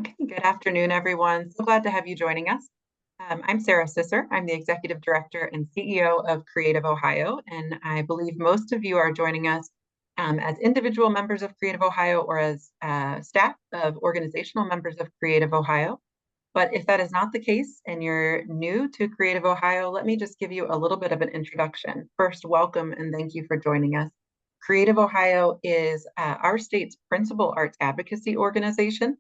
Okay, good afternoon, everyone. So glad to have you joining us. I'm Sarah Sisser. I'm the Executive Director and CEO of Creative Ohio, and I believe most of you are joining us as individual members of Creative Ohio or as staff of organizational members of Creative Ohio. But if that is not the case and you're new to Creative Ohio, let me just give you a little bit of an introduction. First, welcome and thank you for joining us. Creative Ohio is our state's principal arts advocacy organization,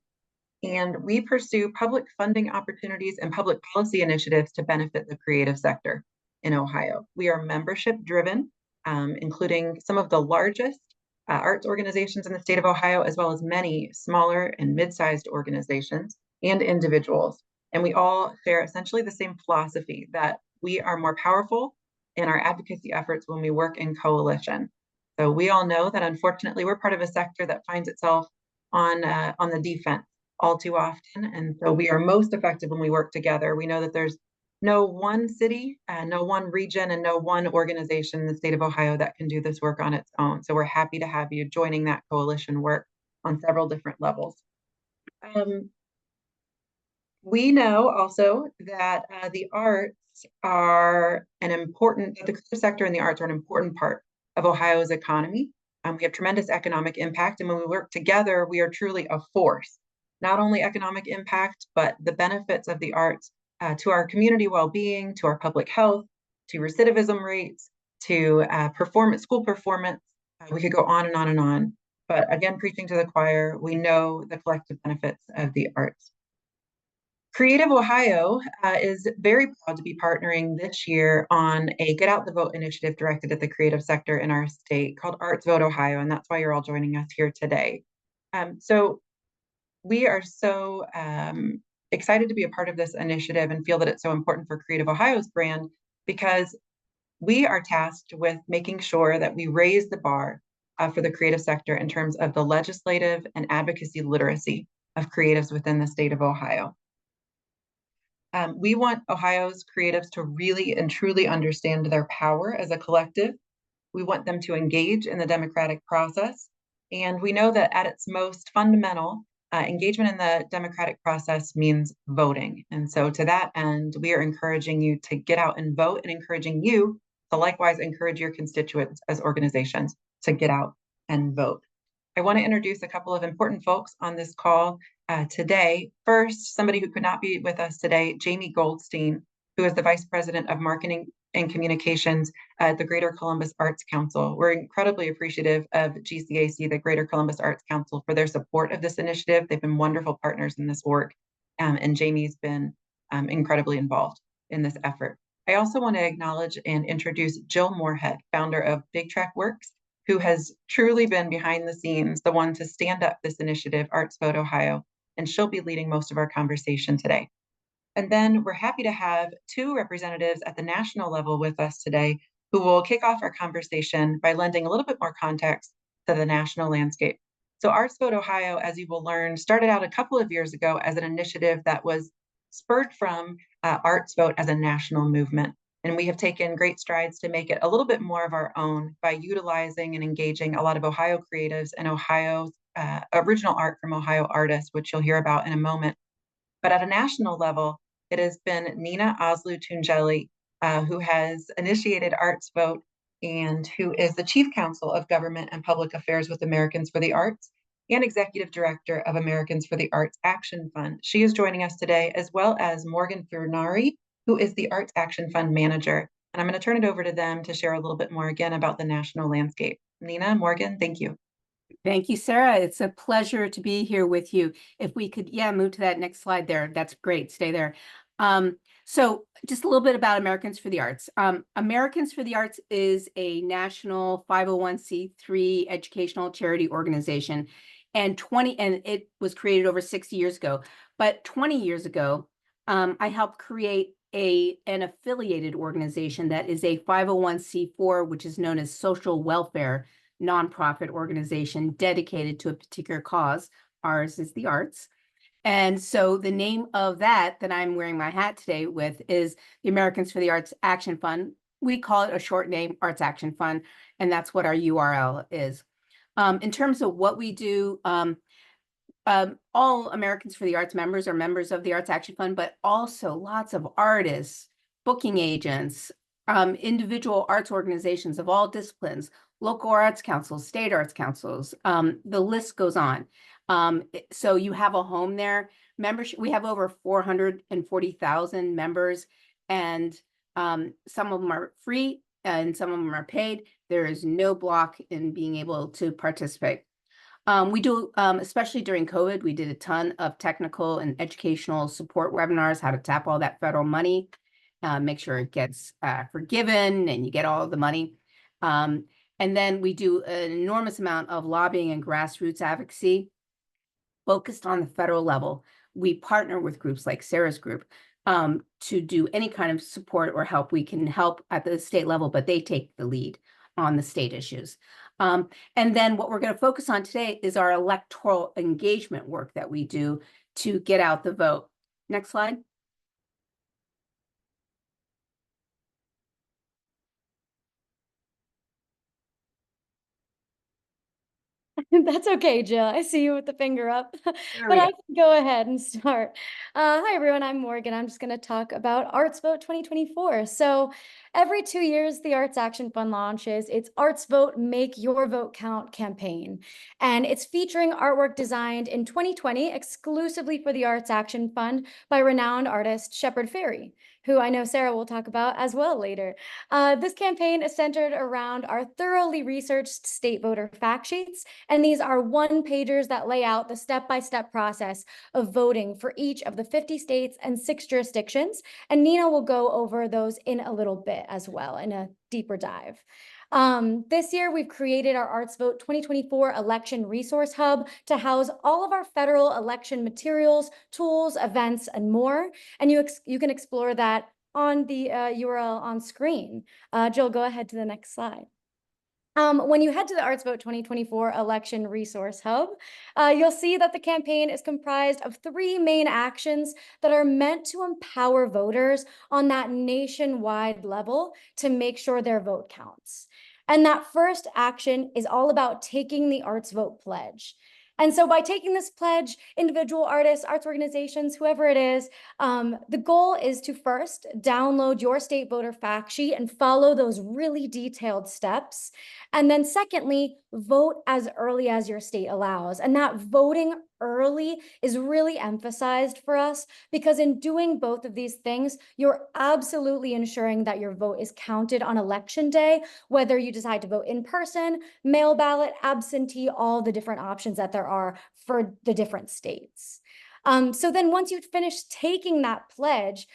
and we pursue public funding opportunities and public policy initiatives to benefit the creative sector in Ohio. We are membership driven, including some of the largest arts organizations in the state of Ohio, as well as many smaller and mid-sized organizations and individuals. And we all share essentially the same philosophy that we are more powerful in our advocacy efforts when we work in coalition. So we all know that unfortunately we're part of a sector that finds itself on the defense all too often. And so we are most effective when we work together. We know that there's no one city, no one region, and no one organization in the state of Ohio that can do this work on its own. So we're happy to have you joining that coalition work on several different levels. We know also that the arts are the creative sector and the arts are an important part of Ohio's economy. We have tremendous economic impact, and when we work together, we are truly a force. Not only economic impact, but the benefits of the arts to our community well-being, to our public health, to recidivism rates, to school performance. We could go on and on and on. But again, preaching to the choir, we know the collective benefits of the arts. Creative Ohio is very proud to be partnering this year on a Get Out the Vote initiative directed at the creative sector in our state called ArtsVote Ohio, and that's why you're all joining us here today. So we are so excited to be a part of this initiative and feel that it's so important for Creative Ohio's brand because we are tasked with making sure that we raise the bar for the creative sector in terms of the legislative and advocacy literacy of creatives within the state of Ohio. We want Ohio's creatives to really and truly understand their power as a collective. We want them to engage in the democratic process. And we know that at its most fundamental, engagement in the democratic process means voting. And so to that end, we are encouraging you to get out and vote and encouraging you to likewise encourage your constituents as organizations to get out and vote. I want to introduce a couple of important folks on this call today. First, somebody who could not be with us today, Jamie Goldstein, who is the Vice President of Marketing and Communications at the Greater Columbus Arts Council. We're incredibly appreciative of GCAC, the Greater Columbus Arts Council, for their support of this initiative. They've been wonderful partners in this work, and Jamie's been incredibly involved in this effort. I also want to acknowledge and introduce Jill Moorhead, founder of Big Track Works, who has truly been behind the scenes, the one to stand up this initiative, ArtsVote Ohio, and she'll be leading most of our conversation today. And then we're happy to have two representatives at the national level with us today who will kick off our conversation by lending a little bit more context to the national landscape. So ArtsVote Ohio, as you will learn, started out a couple of years ago as an initiative that was spurred from ArtsVote as a national movement. And we have taken great strides to make it a little bit more of our own by utilizing and engaging a lot of Ohio creatives and Ohio's original art from Ohio artists, which you'll hear about in a moment. But at a national level, it has been Nina Oslu-Tungelli, who has initiated ArtsVote and who is the Chief Counsel of Government and Public Affairs with Americans for the Arts and Executive Director of Americans for the Arts Action Fund. She is joining us today, as well as Morgan Furnari, who is the Arts Action Fund Manager. And I'm going to turn it over to them to share a little bit more again about the national landscape. Nina, Morgan, thank you. Thank you, Sarah. It's a pleasure to be here with you. If we could, move to that next slide there. That's great. Stay there. So just a little bit about Americans for the Arts. Americans for the Arts is a national 501c3 educational charity organization, and it was created over 60 years ago. But 20 years ago, I helped create an affiliated organization that is a 501c4, which is known as social welfare nonprofit organization dedicated to a particular cause. Ours is the arts. And so the name of that I'm wearing my hat today with is the Americans for the Arts Action Fund. We call it a short name, Arts Action Fund, and that's what our URL is. In terms of what we do, all Americans for the Arts members are members of the Arts Action Fund, but also lots of artists, booking agents, individual arts organizations of all disciplines, local arts councils, state arts councils. The list goes on. So you have a home there. Membership, we have over 440,000 members, and some of them are free and some of them are paid. There is no block in being able to participate. We do, especially during COVID, we did a ton of technical and educational support webinars, how to tap all that federal money, make sure it gets forgiven and you get all of the money. And then we do an enormous amount of lobbying and grassroots advocacy focused on the federal level. We partner with groups like Sarah's group to do any kind of support or help. We can help at the state level, but they take the lead on the state issues. And then what we're going to focus on today is our electoral engagement work that we do to get out the vote. Next slide. That's okay, Jill. I see you with the finger up, There but we I go. can go ahead and start. Hi, everyone. I'm Morgan. I'm just going to talk about ArtsVote 2024. So every 2 years, the Arts Action Fund launches its ArtsVote Make Your Vote Count campaign. And it's featuring artwork designed in 2020 exclusively for the Arts Action Fund by renowned artist Shepard Fairey, who I know Sarah will talk about as well later. This campaign is centered around our thoroughly researched state voter fact sheets, and these are one-pagers that lay out the step-by-step process of voting for each of the 50 states and 6 jurisdictions, and Nina will go over those in a little bit as well, in a deeper dive. This year, we've created our ArtsVote 2024 Election Resource Hub to house all of our federal election materials, tools, events, and more. And you can explore that on the URL on screen. Jill, go ahead to the next slide. When you head to the ArtsVote 2024 Election Resource Hub, you'll see that the campaign is comprised of 3 main actions that are meant to empower voters on that nationwide level to make sure their vote counts. And that first action is all about taking the ArtsVote pledge. And so by taking this pledge, individual artists, arts organizations, whoever it is, the goal is to first download your state voter fact sheet and follow those really detailed steps. And then secondly, vote as early as your state allows. And that voting early is really emphasized for us because in doing both of these things, you're absolutely ensuring that your vote is counted on election day, whether you decide to vote in person, mail ballot, absentee, all the different options that there are for the different states. So then once you've finished taking that pledge,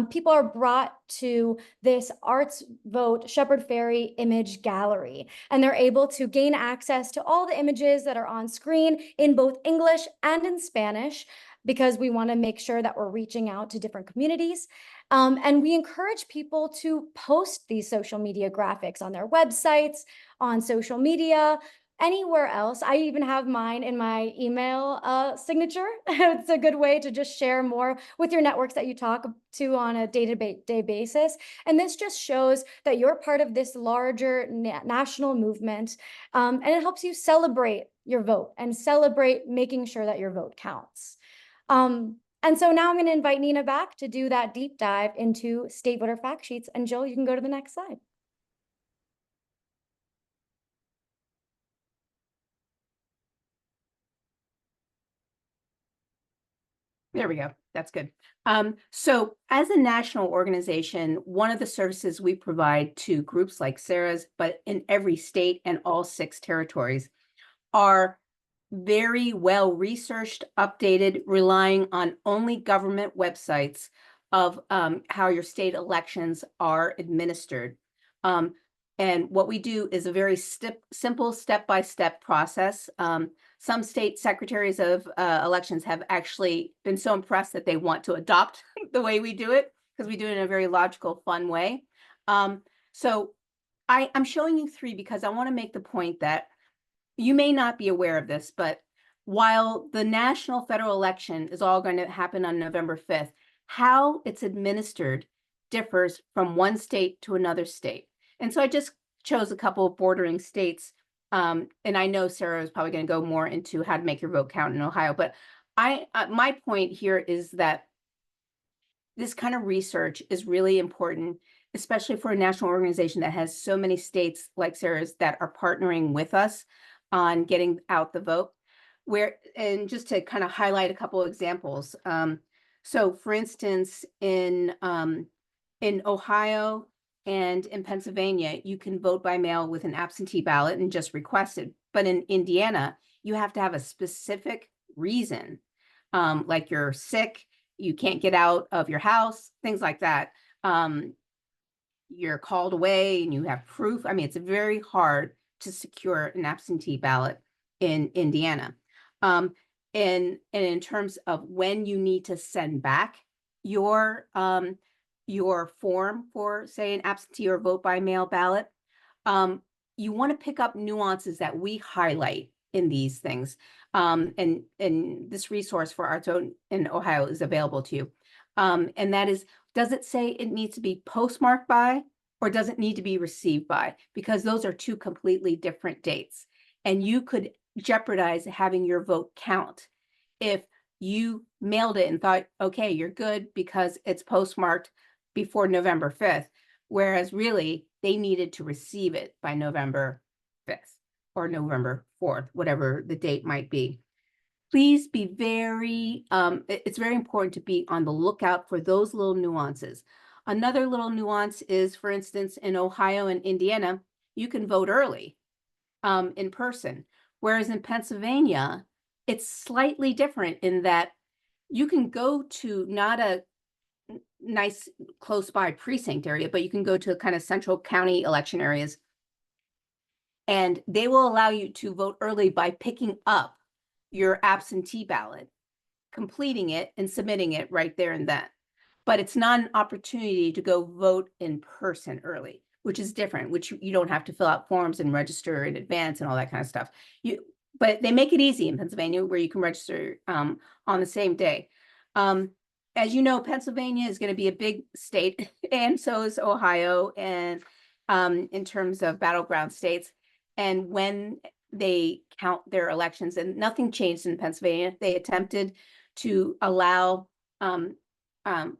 people are brought to this ArtsVote Shepard Fairey image gallery, and they're able to gain access to all the images that are on screen in both English and in Spanish, because we want to make sure that we're reaching out to different communities. And we encourage people to post these social media graphics on their websites, on social media, anywhere else. I even have mine in my email signature. It's a good way to just share more with your networks that you talk to on a day-to-day basis. And this just shows that you're part of this larger national movement. And it helps you celebrate your vote and celebrate making sure that your vote counts. And so now I'm going to invite Nina back to do that deep dive into state voter fact sheets. And Jill, you can go to the next slide. There we go. That's good. So as a national organization, one of the services we provide to groups like Sarah's, but in every state and all 6 territories, are very well researched, updated, relying on only government websites of how your state elections are administered. And what we do is a very simple step-by-step process. Some state secretaries of elections have actually been so impressed that they want to adopt the way we do it, because we do it in a very logical, fun way. So I'm showing you 3 because I want to make the point that you may not be aware of this, but while the national federal election is all going to happen on November 5th, how it's administered differs from one state to another state. And so I just chose a couple of bordering states And I know Sarah is probably going to go more into how to make your vote count in Ohio, but my point here is that this kind of research is really important, especially for a national organization that has so many states like Sarah's that are partnering with us on getting out the vote. And just to kind of highlight a couple of examples. So for instance, in Ohio and in Pennsylvania, you can vote by mail with an absentee ballot and just request it. But in Indiana, you have to have a specific reason, like you're sick, you can't get out of your house, things like that. You're called away and you have proof. I mean, it's very hard to secure an absentee ballot in Indiana. And in terms of when you need to send back your form for, say, an absentee or vote by mail ballot, you want to pick up nuances that we highlight in these things. And this resource for ArtsVote in Ohio is available to you. And that is, does it say it needs to be postmarked by, or does it need to be received by? Because those are two completely different dates. And you could jeopardize having your vote count if you mailed it and thought, okay, you're good because it's postmarked before November 5th, whereas really they needed to receive it by November 5th or November 4th, whatever the date might be. Please be it's very important to be on the lookout for those little nuances. Another little nuance is, for instance, in Ohio and Indiana, you can vote early in person, whereas in Pennsylvania, it's slightly different in that you can go to not a nice close by precinct area, but you can go to kind of central county election areas, and they will allow you to vote early by picking up your absentee ballot, completing it and submitting it right there and then. But it's not an opportunity to go vote in person early, which is different, which you don't have to fill out forms and register in advance and all that kind of stuff. But they make it easy in Pennsylvania where you can register on the same day. As you know, Pennsylvania is going to be a big state, and so is Ohio, and in terms of battleground states. And when they count their elections, and nothing changed in Pennsylvania, they attempted to allow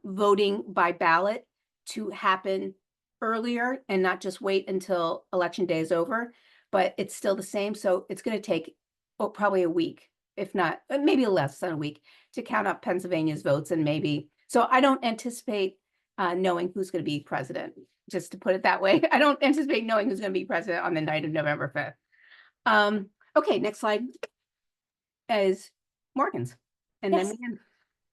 voting by ballot to happen earlier and not just wait until election day is over, but it's still the same. So it's going to take probably a week, if not maybe less than a week, to count up Pennsylvania's votes. And maybe, so I don't anticipate knowing who's going to be president, just to put it that way. I don't anticipate knowing who's going to be president on the night of November 5th. Okay, next slide is Morgan's. And Yes. then we can.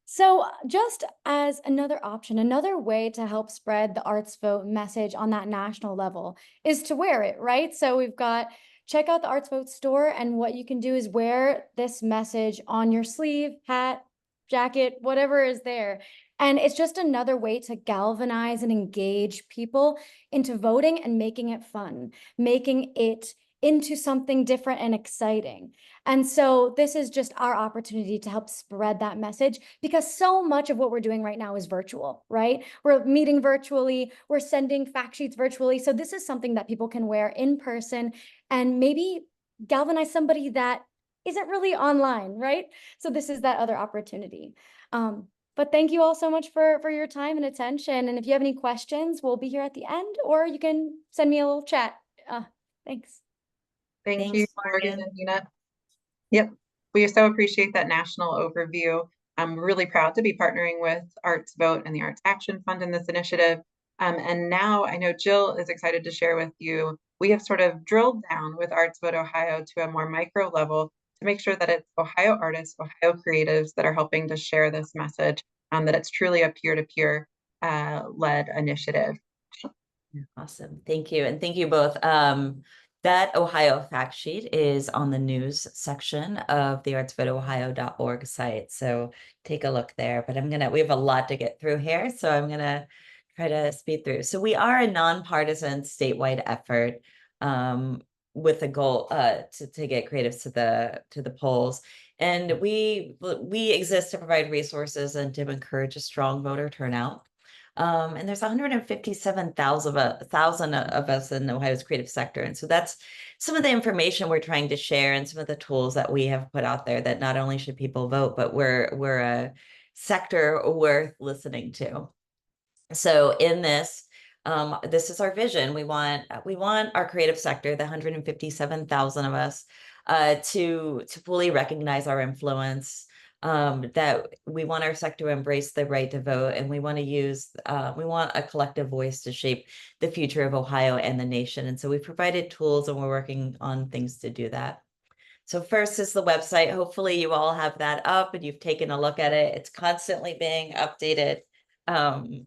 So just as another option, another way to help spread the ArtsVote message on that national level is to wear it, right? So we've got, check out the ArtsVote store, and what you can do is wear this message on your sleeve, hat, jacket, whatever is there. And it's just another way to galvanize and engage people into voting and making it fun, making it into something different and exciting. And so this is just our opportunity to help spread that message, because so much of what we're doing right now is virtual, right? We're meeting virtually, we're sending fact sheets virtually. So this is something that people can wear in person and maybe galvanize somebody that isn't really online, right? So this is that other opportunity. But thank you all so much for your time and attention. And if you have any questions, we'll be here at the end, or you can send me a little chat. Thanks. Thank you, Thanks, Morgan Morgan. and Nina. Yep, we so appreciate that national overview. I'm really proud to be partnering with ArtsVote and the Arts Action Fund in this initiative. And now I know Jill is excited to share with you, we have sort of drilled down with ArtsVote Ohio to a more micro level to make sure that it's Ohio artists, Ohio creatives that are helping to share this message, that it's truly a peer-to-peer led initiative. Awesome. Thank you. And thank you both. That Ohio fact sheet is on the news section of the artsvoteohio.org site. So take a look there. But we have a lot to get through here. So I'm going to try to speed through. So we are a nonpartisan statewide effort with a goal to get creatives to the polls. And we exist to provide resources and to encourage a strong voter turnout. And there's 157,000 of us in Ohio's creative sector. And so that's some of the information we're trying to share and some of the tools that we have put out there that not only should people vote, but we're a sector worth listening to. So in this, this is our vision. We want our creative sector, the 157,000 of us, to fully recognize our influence. That we want our sector to embrace the right to vote, and we want a collective voice to shape the future of Ohio and the nation. And so we've provided tools, and we're working on things to do that. So first is the website. Hopefully you all have that up and you've taken a look at it. It's constantly being updated. And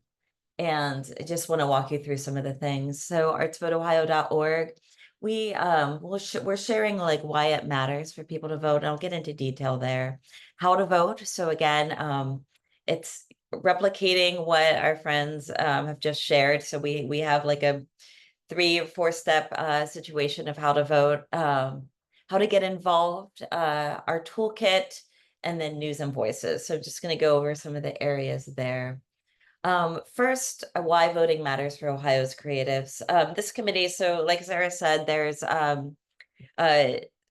I just want to walk you through some of the things. So artsvoteohio.org, we're sharing like why it matters for people to vote. And I'll get into detail there. How to vote. So again, it's replicating what our friends have just shared. So we have like a 3 or 4 step situation of how to vote, how to get involved, our toolkit, and then news and voices. So just going to go over some of the areas there. First, why voting matters for Ohio's creatives. This committee, so like Sarah said, there's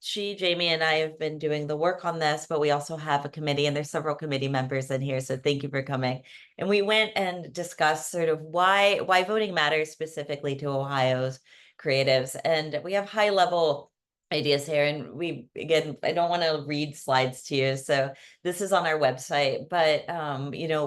Jamie and I have been doing the work on this, but we also have a committee, and there's several committee members in here. So thank you for coming. And we went and discussed sort of why voting matters specifically to Ohio's creatives. And we have high level ideas here. And again, I don't want to read slides to you. So this is on our website, but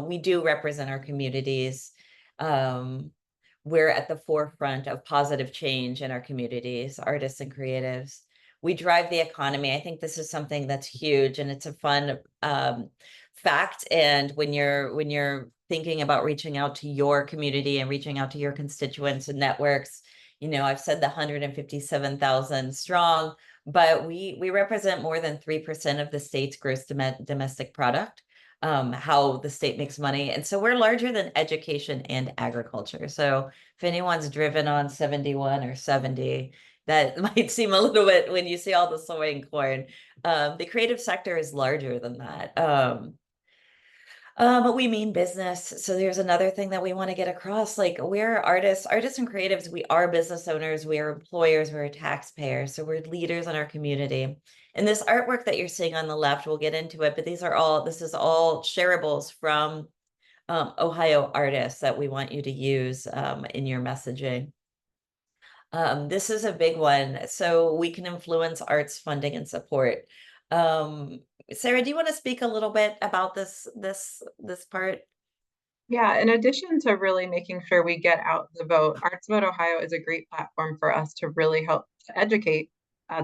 we do represent our communities. We're at the forefront of positive change in our communities, artists and creatives. We drive the economy. I think this is something that's huge, and it's a fun fact. And when you're thinking about reaching out to your community and reaching out to your constituents and networks, I've said the 157,000 strong, but we represent more than 3% of the state's gross domestic product, how the state makes money. And so we're larger than education and agriculture. So if anyone's driven on 71 or 70, that might seem a little bit when you see all the soy and corn. The creative sector is larger than that. But we mean business. So there's another thing that we want to get across. Like, we're artists and creatives. We are business owners. We are employers. We're taxpayers. So we're leaders in our community. And this artwork that you're seeing on the left, we'll get into it, but this is all shareables from Ohio artists that we want you to use in your messaging. This is a big one. So we can influence arts funding and support. Sarah, do you want to speak a little bit about this part? Yeah, in addition to really making sure we get out the vote, ArtsVote Ohio is a great platform for us to really help to educate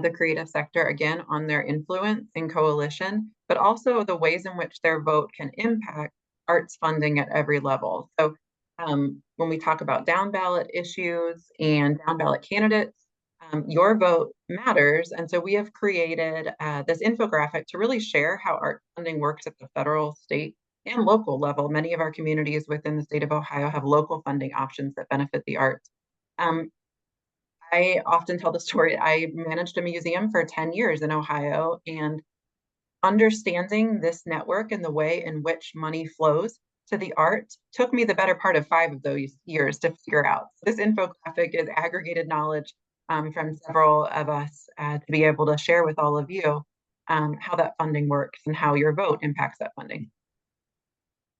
the creative sector, again, on their influence in coalition, but also the ways in which their vote can impact arts funding at every level. So when we talk about down ballot issues and down ballot candidates, your vote matters. And so we have created this infographic to really share how art funding works at the federal, state, and local level. Many of our communities within the state of Ohio have local funding options that benefit the arts. I often tell the story. I managed a museum for 10 years in Ohio, and understanding this network and the way in which money flows to the arts took me the better part of 5 of those years to figure out. This infographic is aggregated knowledge from several of us to be able to share with all of you how that funding works and how your vote impacts that funding.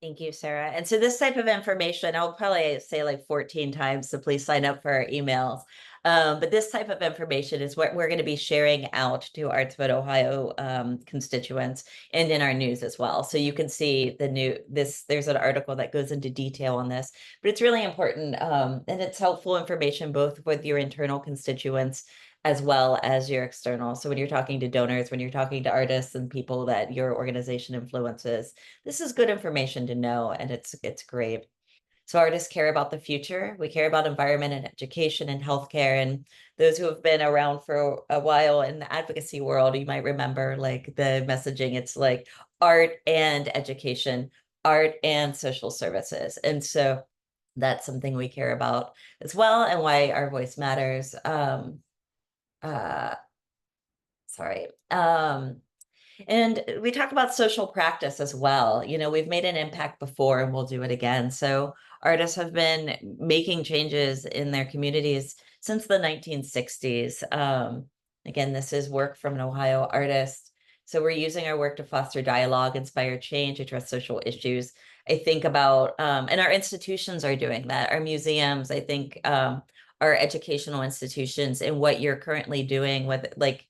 Thank you, Sarah. And so this type of information, I'll probably say like 14 times, so please sign up for our emails. But this type of information is what we're going to be sharing out to ArtsVote Ohio constituents and in our news as well. So you can see there's an article that goes into detail on this, but it's really important and it's helpful information both with your internal constituents as well as your external. So when you're talking to donors, when you're talking to artists and people that your organization influences, this is good information to know, and it's great. So artists care about the future. We care about environment and education and healthcare. And those who have been around for a while in the advocacy world, you might remember like the messaging. It's like art and education, art and social services. And so that's something we care about as well, and why our voice matters. Sorry. And we talk about social practice as well. You know, we've made an impact before and we'll do it again. So artists have been making changes in their communities since the 1960s. Again, this is work from an Ohio artist. So we're using our work to foster dialogue, inspire change, address social issues. I think about, and our institutions are doing that. Our museums, I think, our educational institutions, and what you're currently doing with, like,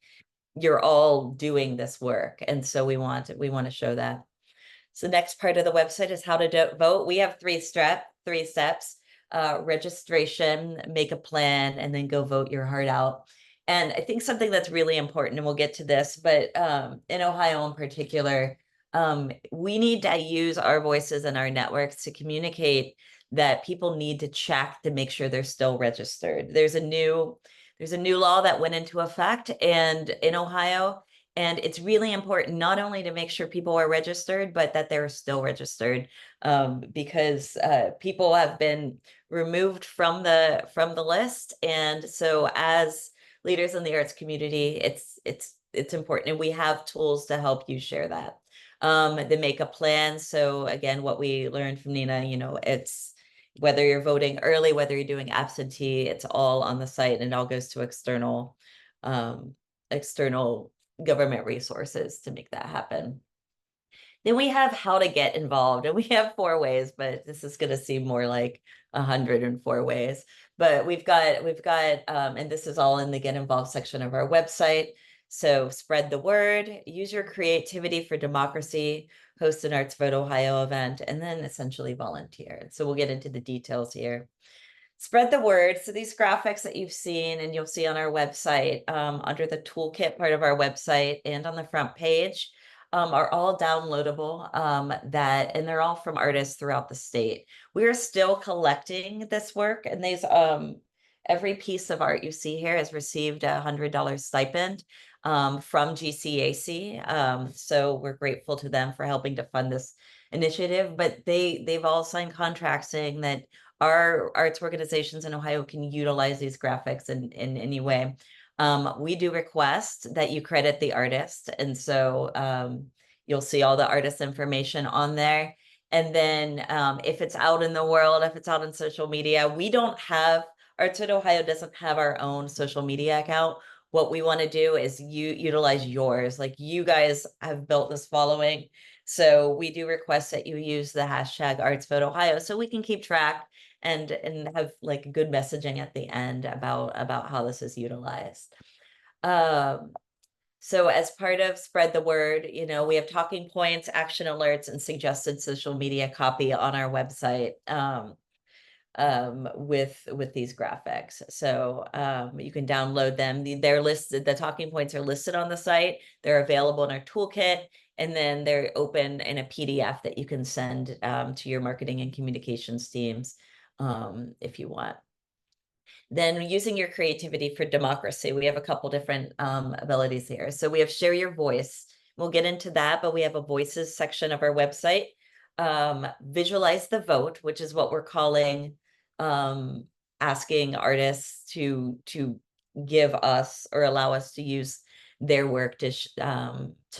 you're all doing this work. And so we want to show that. So the next part of the website is how to vote. We have three steps: registration, make a plan, and then go vote your heart out. And I think something that's really important, and we'll get to this, but in Ohio in particular, we need to use our voices and our networks to communicate that people need to check to make sure they're still registered. There's a new law that went into effect and in Ohio, and it's really important not only to make sure people are registered, but that they're still registered, because people have been removed from the list. And so as leaders in the arts community, it's important, and we have tools to help you share that. They make a plan. So again, what we learned from Nina, you know, it's whether you're voting early, whether you're doing absentee, it's all on the site, and it all goes to external government resources to make that happen. Then we have how to get involved, and we have 4 ways, but this is going to seem more like 104 ways. But we've got, and this is all in the Get Involved section of our website. So spread the word, use your creativity for democracy, host an ArtsVote Ohio event, and then essentially volunteer. So we'll get into the details here. Spread the word. So these graphics that you've seen and you'll see on our website, under the toolkit part of our website and on the front page, are all downloadable, and they're all from artists throughout the state. We are still collecting this work, and these, every piece of art you see here has received a $100 stipend from GCAC. So we're grateful to them for helping to fund this initiative, but they've all signed contracts saying that our arts organizations in Ohio can utilize these graphics in any way. We do request that you credit the artist, and so you'll see all the artist information on there. And then if it's out in the world, if it's out in social media, ArtsVote Ohio doesn't have our own social media account. What we want to do is utilize yours. Like, you guys have built this following. So we do request that you use the hashtag ArtsVote Ohio so we can keep track and have like good messaging at the end about how this is utilized. So as part of spread the word, you know, we have talking points, action alerts, and suggested social media copy on our website with these graphics. So you can download them. They're listed, the talking points are listed on the site. They're available in our toolkit, and then they're open in a PDF that you can send to your marketing and communications teams if you want. Then using your creativity for democracy, we have a couple different abilities here. So we have share your voice. We'll get into that, but we have a voices section of our website. Visualize the vote, which is what we're calling asking artists to give us or allow us to use their work to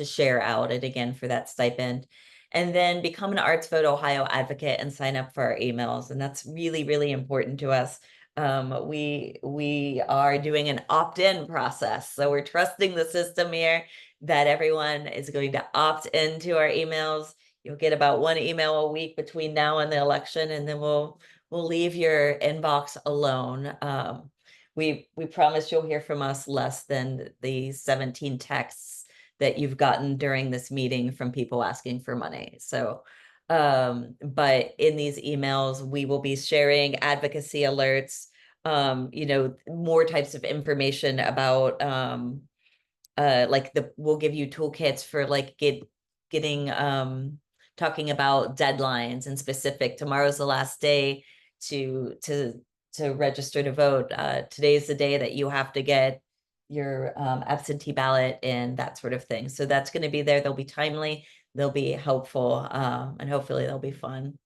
share out it again for that stipend. And then become an ArtsVote Ohio advocate and sign up for our emails. And that's really, really important to us. We are doing an opt-in process. So we're trusting the system here that everyone is going to opt into our emails. You'll get about 1 email a week between now and the election, and then we'll leave your inbox alone. We promise you'll hear from us less than the 17 texts that you've gotten during this meeting from people asking for money. So, but in these emails, we will be sharing advocacy alerts, you know, more types of information about, we'll give you toolkits for like talking about deadlines and specific. Tomorrow's the last day to register to vote. Today's the day that you have to get your absentee ballot and that sort of thing. So that's going to be there. They'll be timely, they'll be helpful, and hopefully they'll be fun.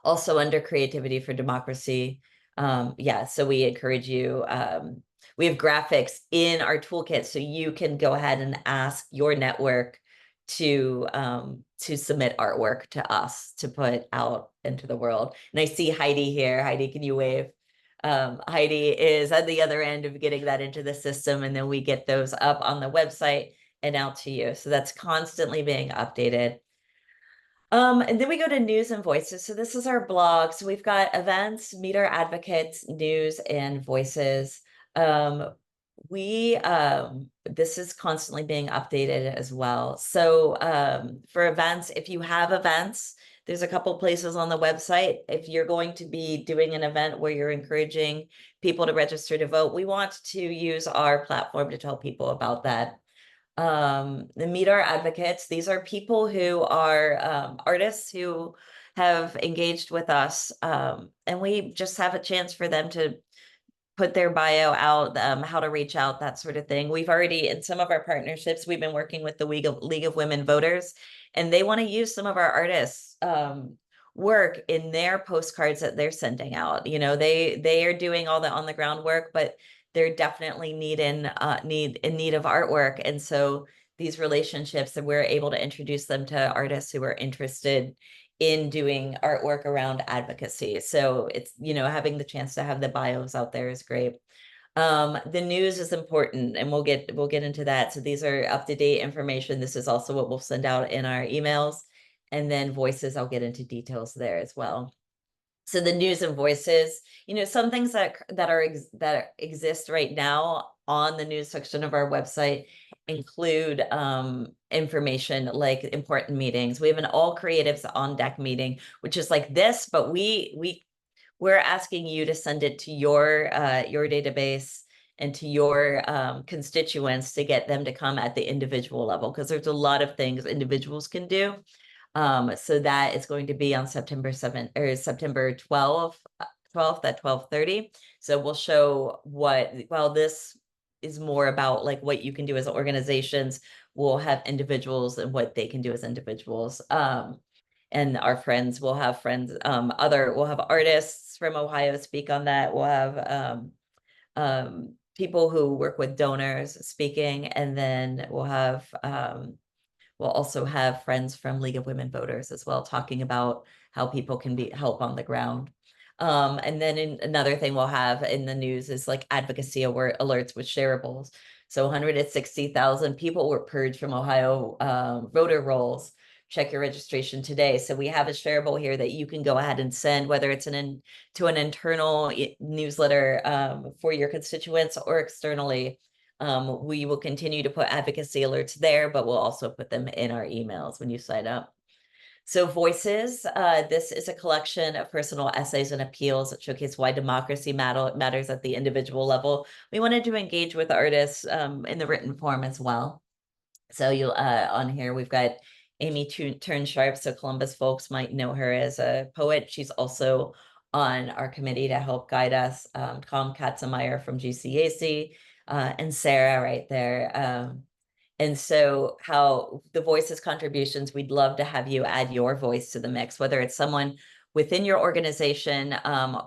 Also under creativity for democracy, so we encourage you, we have graphics in our toolkit, so you can go ahead and ask your network to submit artwork to us to put out into the world. And I see Heidi here. Heidi, can you wave? Heidi is at the other end of getting that into the system, and then we get those up on the website and out to you. So that's constantly being updated. And then we go to news and voices. So this is our blog. So we've got events, meet our advocates, news, and voices. This is constantly being updated as well. So for events, if you have events, there's a couple places on the website. If you're going to be doing an event where you're encouraging people to register to vote, we want to use our platform to tell people about that. The meet our advocates. These are people who are artists who have engaged with us, and we just have a chance for them to put their bio out, how to reach out, that sort of thing. We've already, in some of our partnerships, we've been working with the League of Women Voters, and they want to use some of our artists' work in their postcards that they're sending out. You know, they are doing all the on the ground work, but they're definitely in need of artwork. And so these relationships, that we're able to introduce them to artists who are interested in doing artwork around advocacy. So it's, you know, having the chance to have the bios out there is great. The news is important, and we'll get into that. So these are up-to-date information. This is also what we'll send out in our emails. And then voices, I'll get into details there as well. So the news and voices, you know, some things that exist right now on the news section of our website include information like important meetings. We have an all creatives on deck meeting, which is like this, but we're asking you to send it to your database and to your constituents to get them to come at the individual level, because there's a lot of things individuals can do. So that is going to be on September 7th or September 12th at 12:30. So we'll show this is more about like what you can do as organizations. We'll have individuals and what they can do as individuals. And our friends will have we'll have artists from Ohio speak on that. We'll have people who work with donors speaking, and then we'll also have friends from League of Women Voters as well, talking about how people can help on the ground. And then another thing we'll have in the news is like advocacy alerts with shareables. So 160,000 people were purged from Ohio voter rolls. Check your registration today. So we have a shareable here that you can go ahead and send, whether it's to an internal newsletter for your constituents or externally. We will continue to put advocacy alerts there, but we'll also put them in our emails when you sign up. So voices, this is a collection of personal essays and appeals that showcase why democracy matters at the individual level. We wanted to engage with artists in the written form as well. So you'll on here, we've got Amy Turnsharp. So Columbus folks might know her as a poet. She's also on our committee to help guide us. Tom Katzenmeyer from GCAC. And Sarah right there. And so how the voices contributions, we'd love to have you add your voice to the mix, whether it's someone within your organization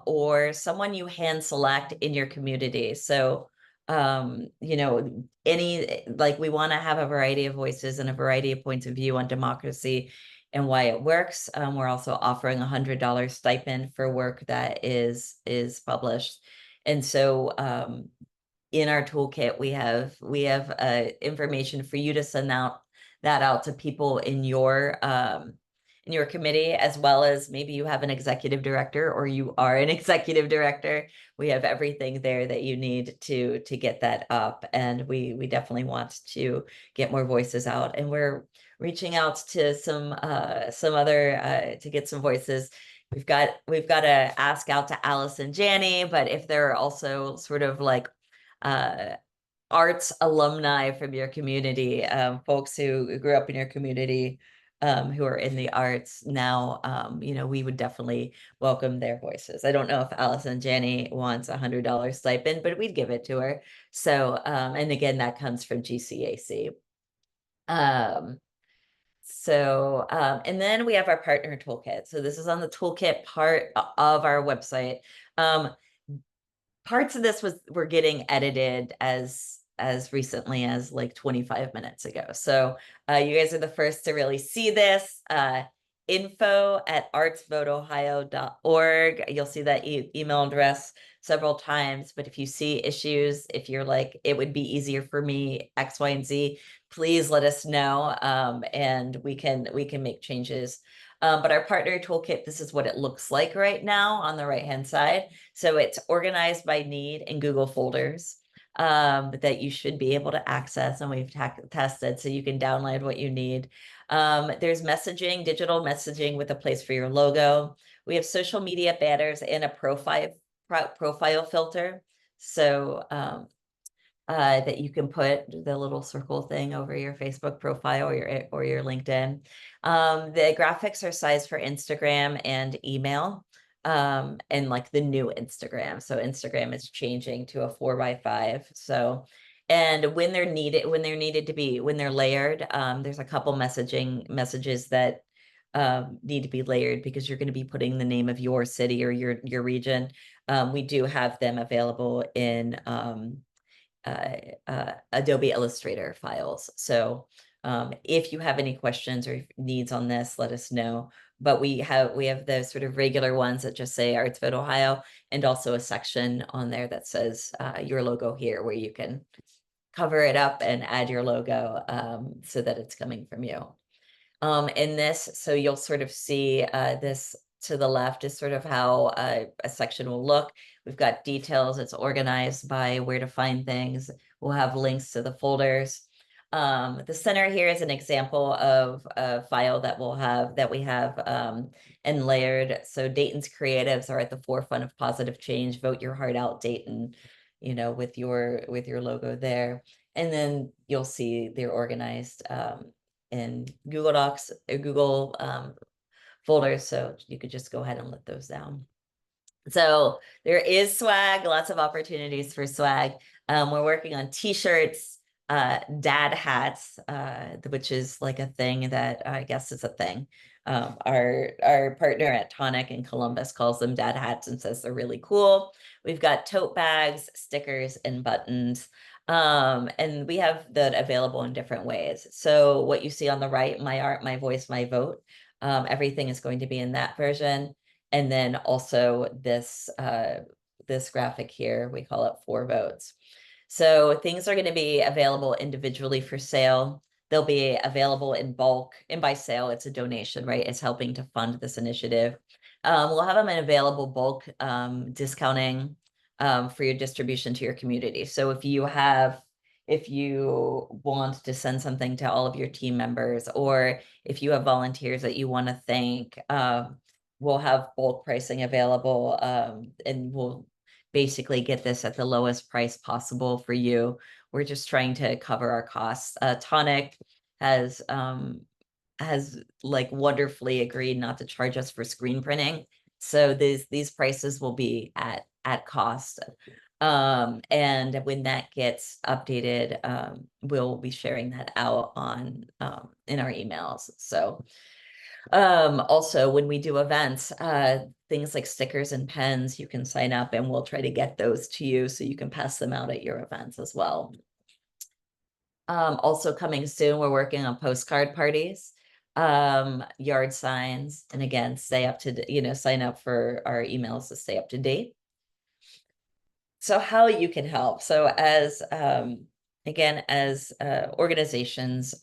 or someone you hand select in your community. So, you know, we want to have a variety of voices and a variety of points of view on democracy and why it works. We're also offering $100 stipend for work that is published. And so, in our toolkit, we have information for you to send that out to people in your committee, as well as maybe you have an executive director or you are an executive director. We have everything there that you need to get that up, and we definitely want to get more voices out, and we're reaching out to some other to get some voices. We've got to ask out to Alice and Janney, but if there are also sort of like arts alumni from your community, folks who grew up in your community, who are in the arts now, you know, we would definitely welcome their voices. I don't know if Alice and Janney wants $100 stipend, but we'd give it to her. So, and again, that comes from GCAC. And then we have our partner toolkit. So this is on the toolkit part of our website. Parts of this were getting edited as as recently as like 25 minutes ago. So you guys are the first to really see this. info@artsvoteohio.org. You'll see that email address several times, but if you see issues, if you're like, it would be easier for me, X, Y, and Z, please let us know, and we can make changes. But our partner toolkit, this is what it looks like right now on the right-hand side. So it's organized by need in Google folders that you should be able to access, and we've tested, so you can download what you need. There's messaging, digital messaging with a place for your logo. We have social media banners and a profile filter. So that you can put the little circle thing over your Facebook profile or your LinkedIn. The graphics are sized for Instagram and email, and like the new Instagram. So Instagram is changing to a 4x5. So, and when they're needed to be, when they're layered, there's a couple messages that need to be layered because you're going to be putting the name of your city or your region. We do have them available in Adobe Illustrator files. So if you have any questions or needs on this, let us know. But we have the sort of regular ones that just say ArtsVote Ohio, and also a section on there that says your logo here, where you can cover it up and add your logo so that it's coming from you. In this, so you'll sort of see this to the left is sort of how a section will look. We've got details. It's organized by where to find things. We'll have links to the folders. The center here is an example of a file that we have and layered. So Dayton's creatives are at the forefront of positive change. Vote your heart out, Dayton, you know, with your logo there. And then you'll see they're organized in Google Docs or Google folders. So you could just go ahead and let those down. So there is swag, lots of opportunities for swag. We're working on t-shirts, dad hats, which is like a thing that I guess is a thing. Our partner at Tonic in Columbus calls them dad hats and says they're really cool. We've got tote bags, stickers, and buttons. And we have that available in different ways. So what you see on the right, my art, my voice, my vote, everything is going to be in that version. And then also this graphic here, we call it 4 votes. So things are going to be available individually for sale. They'll be available in bulk, and by sale, it's a donation, right? It's helping to fund this initiative. We'll have them in available bulk discounting for your distribution to your community. So if you want to send something to all of your team members, or if you have volunteers that you want to thank, we'll have bulk pricing available, and we'll basically get this at the lowest price possible for you. We're just trying to cover our costs. Tonic has like wonderfully agreed not to charge us for screen printing. So these prices will be at cost. And when that gets updated, we'll be sharing that out on in our emails. So also when we do events, things like stickers and pens, you can sign up and we'll try to get those to you so you can pass them out at your events as well. Also coming soon, we're working on postcard parties, yard signs, and again, stay up to, you know, sign up for our emails to stay up to date. So how you can help. So as, again, as organizations,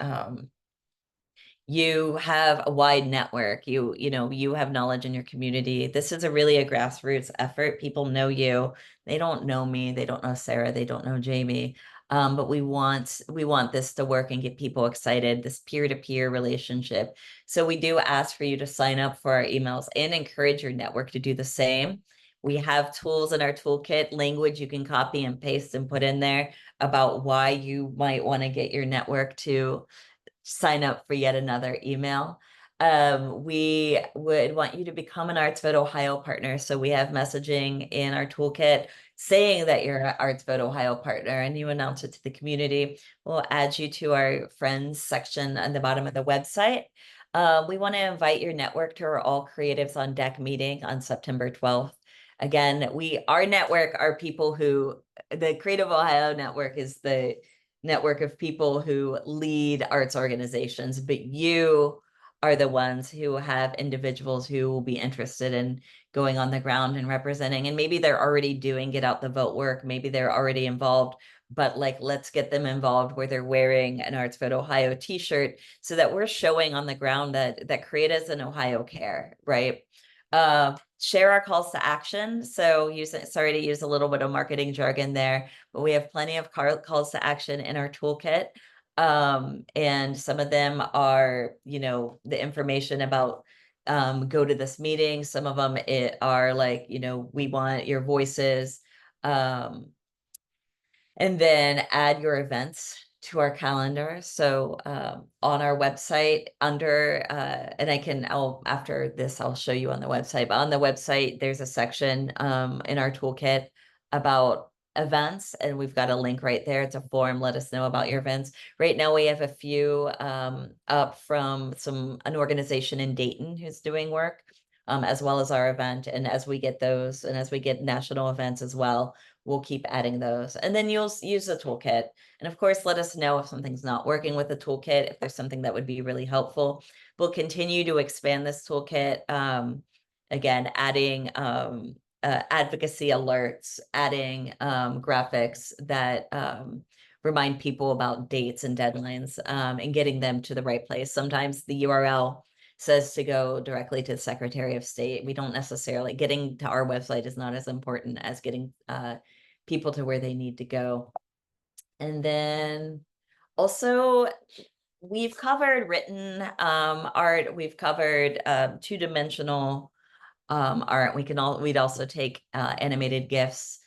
you have a wide network, you know, you have knowledge in your community. This is really a grassroots effort. People know you. They don't know me. They don't know Sarah. They don't know Jamie. But we want this to work and get people excited, this peer-to-peer relationship. So we do ask for you to sign up for our emails and encourage your network to do the same. We have tools in our toolkit, language you can copy and paste and put in there about why you might want to get your network to sign up for yet another email. We would want you to become an ArtsVote Ohio partner. So we have messaging in our toolkit saying that you're an ArtsVote Ohio partner, and you announce it to the community. We'll add you to our friends section on the bottom of the website. We want to invite your network to our All Creatives on Deck meeting on September 12th. again, our network are people who, the Creative Ohio network is the network of people who lead arts organizations, but you are the ones who have individuals who will be interested in going on the ground and representing, and maybe they're already doing get out the vote work, maybe they're already involved, but like, let's get them involved where they're wearing an ArtsVote Ohio t-shirt so that we're showing on the ground that creatives in Ohio care, right? Share our calls to action. So sorry to use a little bit of marketing jargon there, but we have plenty of calls to action in our toolkit. And some of them are, the information about go to this meeting. Some of them are like, we want your voices. And then add your events to our calendar. So on our website under, and after this, I'll show you on the website, but on the website, there's a section in our toolkit about events, and we've got a link right there. It's a form. Let us know about your events. Right now, we have a few up from an organization in Dayton who's doing work, as well as our event. And as we get those, and as we get national events as well, we'll keep adding those. And then you'll use the toolkit. And of course, let us know if something's not working with the toolkit, if there's something that would be really helpful. We'll continue to expand this toolkit. Again, adding advocacy alerts, adding graphics that remind people about dates and deadlines, and getting them to the right place. Sometimes the URL says to go directly to the Secretary of State. We don't necessarily, getting to our website is not as important as getting people to where they need to go. And then also, we've covered written art, we've covered two-dimensional art. We'd also take animated GIFs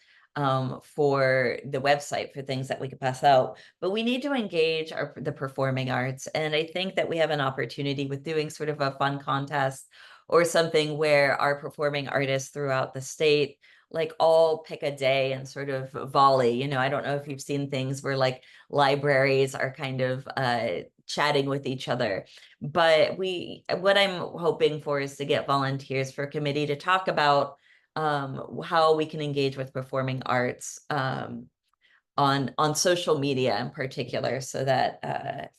for the website for things that we could pass out, but we need to engage the performing arts. And I think that we have an opportunity with doing sort of a fun contest or something where our performing artists throughout the state like all pick a day and sort of volley. I don't know if you've seen things where like libraries are kind of chatting with each other, but what I'm hoping for is to get volunteers for a committee to talk about how we can engage with performing arts on social media in particular, so that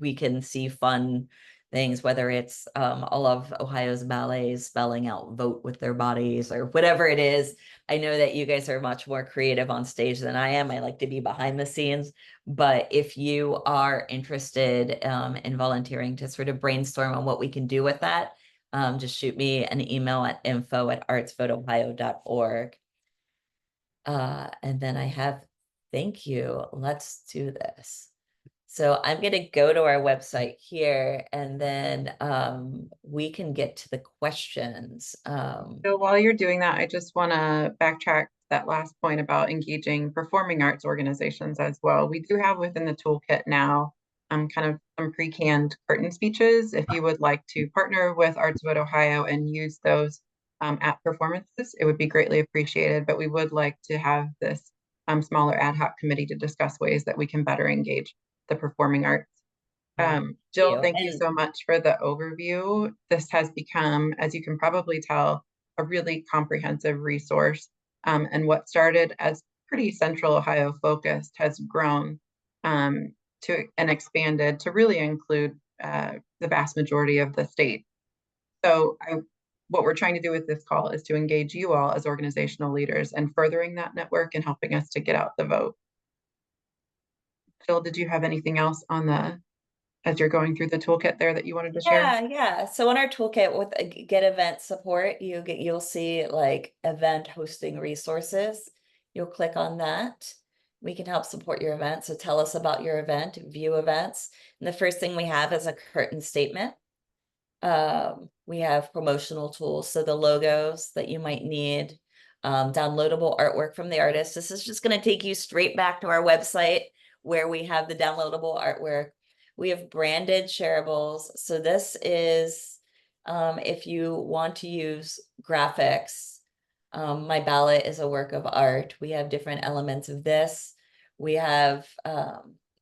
we can see fun things, whether it's all of Ohio's ballets spelling out vote with their bodies or whatever it is. I know that you guys are much more creative on stage than I am. I like to be behind the scenes, but if you are interested in volunteering to sort of brainstorm on what we can do with that, just shoot me an email at info@artsvoteohio.org. And then I have, thank you. Let's do this. So I'm going to go to our website here, and then we can get to the questions. So while you're doing that, I just want to backtrack that last point about engaging performing arts organizations as well. We do have within the toolkit now kind of some pre-canned curtain speeches. If you would like to partner with ArtsVote Ohio and use those at performances, it would be greatly appreciated. But we would like to have this smaller ad hoc committee to discuss ways that we can better engage the performing arts. Jill, thank you so much for the overview. This has become, as you can probably tell, a really comprehensive resource. And what started as pretty Central Ohio focused has grown to and expanded to really include the vast majority of the state. So what we're trying to do with this call is to engage you all as organizational leaders and furthering that network and helping us to get out the vote. Jill, did you have anything else as you're going through the toolkit there that you wanted to share? Yeah. So on our toolkit with get event support, you'll see like event hosting resources. You'll click on that. We can help support your event. So tell us about your event, view events. And the first thing we have is a curtain statement. We have promotional tools, so the logos that you might need, downloadable artwork from the artist. This is just going to take you straight back to our website where we have the downloadable artwork. We have branded shareables. So this is, if you want to use graphics, my ballot is a work of art. We have different elements of this. We have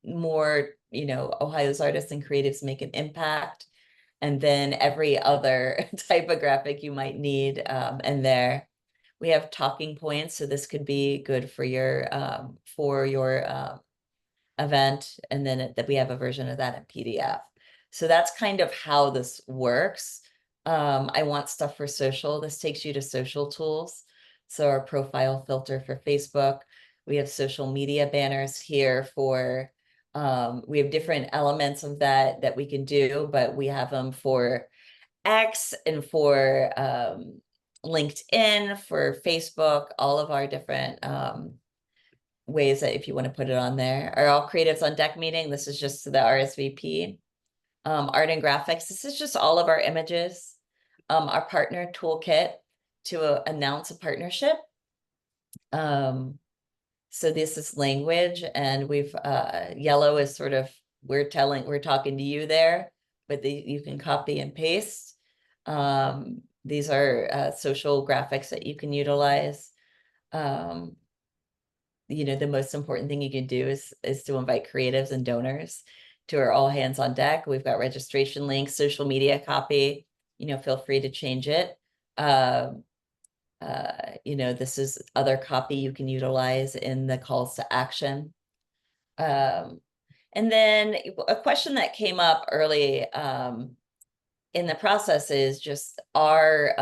more, Ohio's artists and creatives make an impact. And then every other type of graphic you might need in there. We have talking points, so this could be good for your event, and then that we have a version of that in PDF. So that's kind of how this works. I want stuff for social. This takes you to social tools. So our profile filter for Facebook. We have social media banners here for, we have different elements of that we can do, but we have them for X and for LinkedIn, for Facebook, all of our different ways that if you want to put it on there. Are all creatives on deck meeting? This is just the RSVP. Art and graphics. This is just all of our images. Our partner toolkit to announce a partnership. So this is language, and we've yellow is sort of we're talking to you there, but you can copy and paste. These are social graphics that you can utilize. You know, the most important thing you can do is to invite creatives and donors to our all hands on deck. We've got registration links, social media copy. You know, feel free to change it. You know, this is other copy you can utilize in the calls to action. And then a question that came up early in the process is just are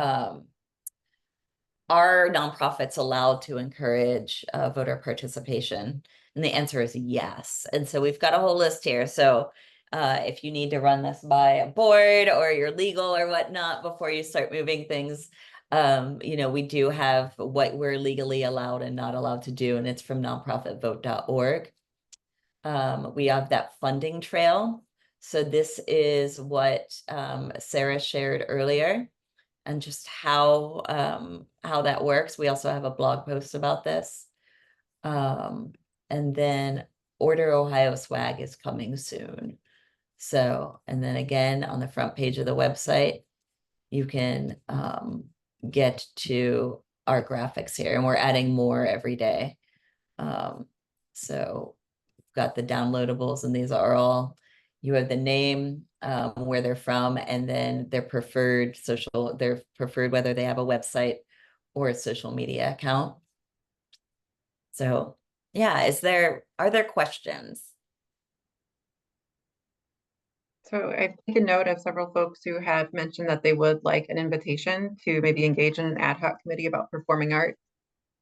nonprofits allowed to encourage voter participation? And the answer is yes. And so we've got a whole list here. So if you need to run this by a board or you're legal or whatnot before you start moving things, you know, we do have what we're legally allowed and not allowed to do, and it's from nonprofitvote.org. We have that funding trail. So this is what Sarah shared earlier, and just how that works. We also have a blog post about this. And then Order Ohio swag is coming soon. So, and then again, on the front page of the website, you can get to our graphics here, and we're adding more every day. So we've got the downloadables, and these are all, you have the name, where they're from, and then their preferred whether they have a website or a social media account. So yeah, are there questions? So I've taken note of several folks who have mentioned that they would like an invitation to maybe engage in an ad hoc committee about performing art.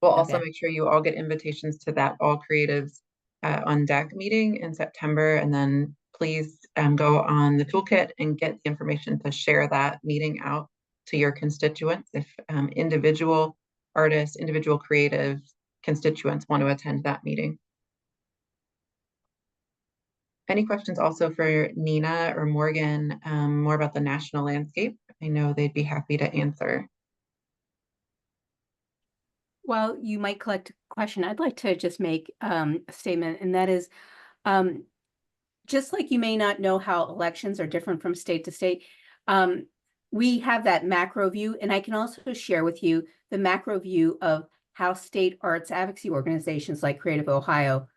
We'll also Okay. make sure you all get invitations to that All Creatives on Deck meeting in September. And then please go on the toolkit and get the information to share that meeting out to your constituents. If individual artists, individual creative constituents want to attend that meeting. Any questions also for Nina or Morgan, more about the national landscape? I know they'd be happy to answer. Well, you might collect a question. I'd like to just make a statement, and that is, just like you may not know how elections are different from state to state, we have that macro view, and I can also share with you the macro view of how state arts advocacy organizations like Creative Ohio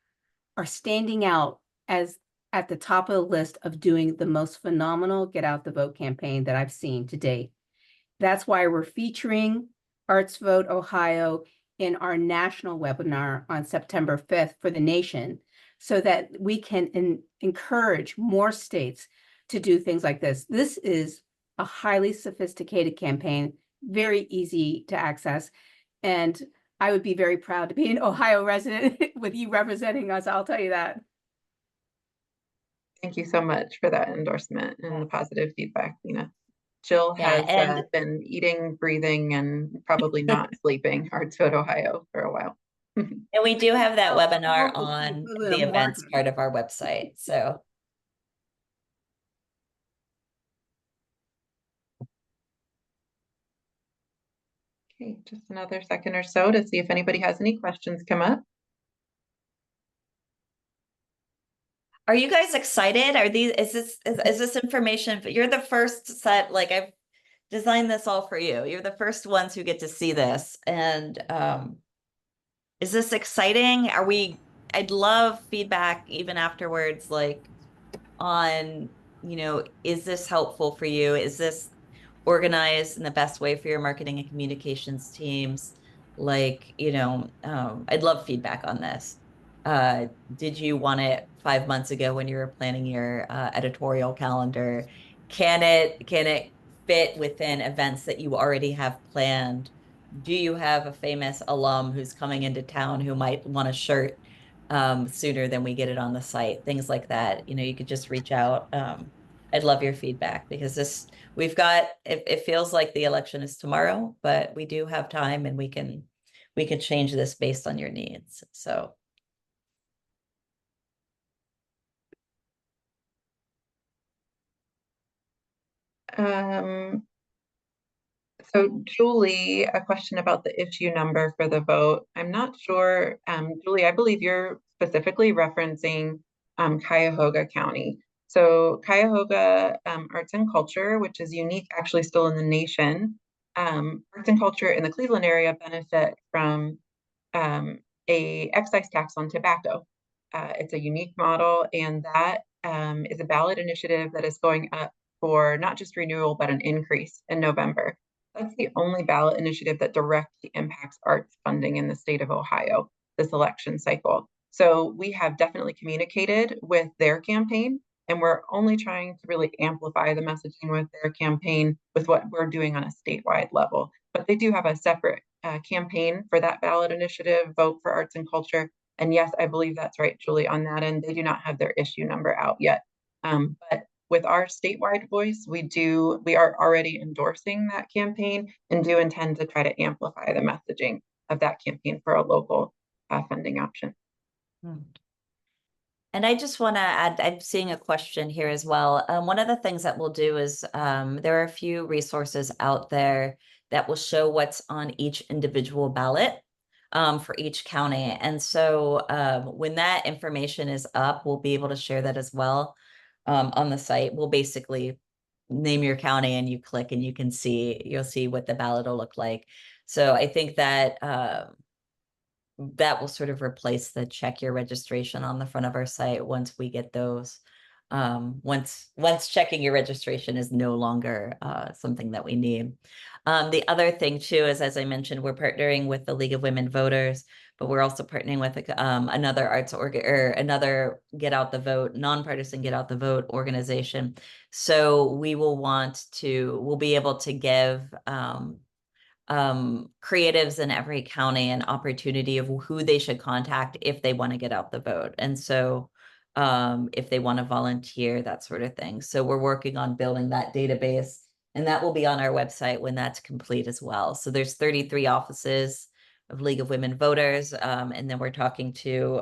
are standing out as at the top of the list of doing the most phenomenal Get Out the Vote campaign that I've seen to date. That's why we're featuring ArtsVote Ohio in our national webinar on September 5th for the nation, so that we can encourage more states to do things like this. This is a highly sophisticated campaign, very easy to access, and I would be very proud to be an Ohio resident with you representing us, I'll tell you that. Thank you so much for that endorsement and the positive feedback, Nina. Jill has been eating, breathing, and probably not sleeping ArtsVote Ohio for a while. And we do have that webinar on the events part of our website. So okay, just another second or so to see if anybody has any questions come up. are you guys excited? Is this information? You're the first set, like I've designed this all for you. You're the first ones who get to see this. And is this exciting? I'd love feedback even afterwards, like on, you know, is this helpful for you? Is this organized in the best way for your marketing and communications teams? Like, I'd love feedback on this. Did you want it 5 months ago when you were planning your editorial calendar? Can it fit within events that you already have planned? Do you have a famous alum who's coming into town who might want a shirt sooner than we get it on the site? Things like that. You could just reach out. I'd love your feedback because it feels like the election is tomorrow, but we do have time and we can change this based on your needs. So So Julie, a question about the issue number for the vote. I'm not sure, Julie, I believe you're specifically referencing Cuyahoga County. So Cuyahoga Arts and Culture, which is unique actually still in the nation. Arts and culture in the Cleveland area benefit from a excise tax on tobacco. It's a unique model, and that is a ballot initiative that is going up for not just renewal, but an increase in November. That's the only ballot initiative that directly impacts arts funding in the state of Ohio this election cycle. So we have definitely communicated with their campaign, and we're only trying to really amplify the messaging with their campaign with what we're doing on a statewide level. But they do have a separate campaign for that ballot initiative, Vote for Arts and Culture. And yes, I believe that's right, Julie, on that end. They do not have their issue number out yet. But with our statewide voice, we are already endorsing that campaign and do intend to try to amplify the messaging of that campaign for a local funding option. And I just want to add, I'm seeing a question here as well. One of the things that we'll do is there are a few resources out there that will show what's on each individual ballot for each county. And so when that information is up, we'll be able to share that as well on the site. We'll basically name your county and you click and you'll see what the ballot will look like. So I think that that will sort of replace the check your registration on the front of our site once we get those. Once checking your registration is no longer something that we need. The other thing too is, as I mentioned, we're partnering with the League of Women Voters, but we're also partnering with another another nonpartisan Get Out the Vote organization. So we'll be able to give creatives in every county an opportunity of who they should contact if they want to get out the vote. And so if they want to volunteer, that sort of thing. So we're working on building that database, and that will be on our website when that's complete as well. So there's 33 offices of League of Women Voters, and then we're talking to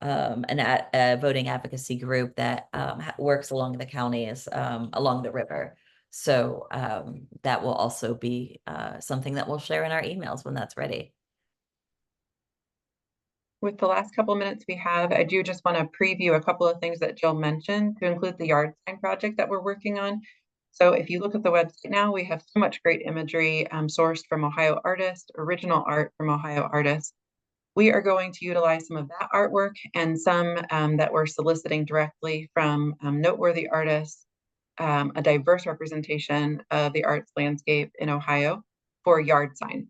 a voting advocacy group that works along the counties, along the river. So that will also be something that we'll share in our emails when that's ready. With the last couple of minutes we have, I do just want to preview a couple of things that Jill mentioned to include the yard sign project that we're working on. So if you look at the website now, we have so much great imagery sourced from Ohio artists, original art from Ohio artists. We are going to utilize some of that artwork and some that we're soliciting directly from noteworthy artists, a diverse representation of the arts landscape in Ohio for yard signs.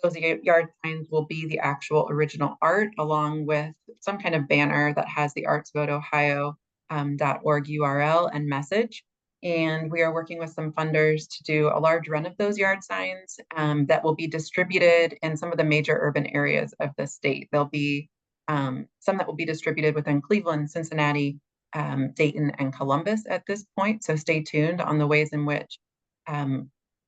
Those yard signs will be the actual original art along with some kind of banner that has the ArtsVote Ohio .org URL and message. And we are working with some funders to do a large run of those yard signs that will be distributed in some of the major urban areas of the state. There'll be some that will be distributed within Cleveland, Cincinnati, Dayton, and Columbus at this point. So stay tuned on the ways in which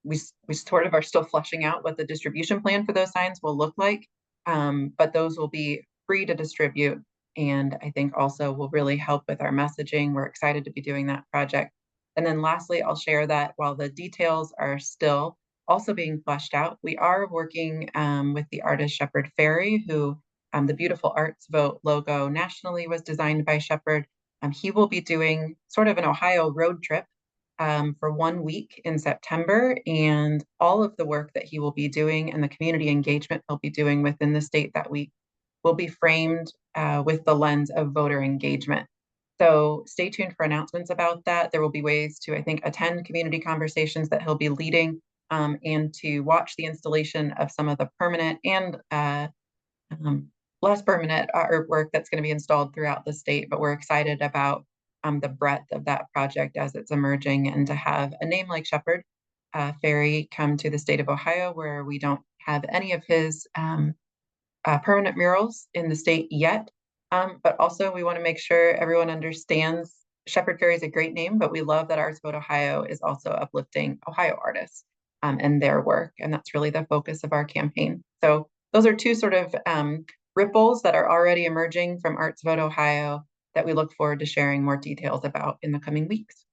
we sort of are still fleshing out what the distribution plan for those signs will look like. But those will be free to distribute. And I think also will really help with our messaging. We're excited to be doing that project. And then lastly, I'll share that while the details are still also being fleshed out, we are working with the artist Shepard Ferry, who the beautiful ArtsVote logo nationally was designed by Shepard. He will be doing sort of an Ohio road trip for 1 week in September, and all of the work that he will be doing and the community engagement he'll be doing within the state that week will be framed with the lens of voter engagement. So stay tuned for announcements about that. There will be ways to, I think, attend community conversations that he'll be leading, and to watch the installation of some of the permanent and less permanent artwork that's going to be installed throughout the state. But we're excited about the breadth of that project as it's emerging, and to have a name like Shepherd Ferry come to the state of Ohio, where we don't have any of his permanent murals in the state yet. But also we want to make sure everyone understands Shepherd Ferry is a great name, but we love that ArtsVote Ohio is also uplifting Ohio artists and their work. And that's really the focus of our campaign. So those are two sort of ripples that are already emerging from ArtsVote Ohio that we look forward to sharing more details about in the coming weeks.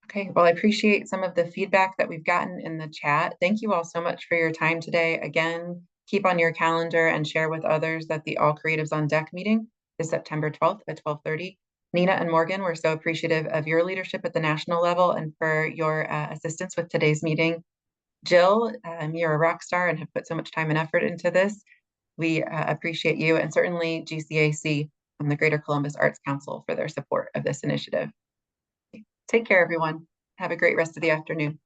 Okay, well, I appreciate some of the feedback that we've gotten in the chat. Thank you all so much for your time today. Again, keep on your calendar and share with others that the All Creatives on Deck meeting is September 12th at 12:30. Nina and Morgan, we're so appreciative of your leadership at the national level and for your assistance with today's meeting. Jill, you're a rock star and have put so much time and effort into this. We appreciate you, and certainly GCAC and the Greater Columbus Arts Council for their support of this initiative. Take care, everyone. Have a great rest of the afternoon.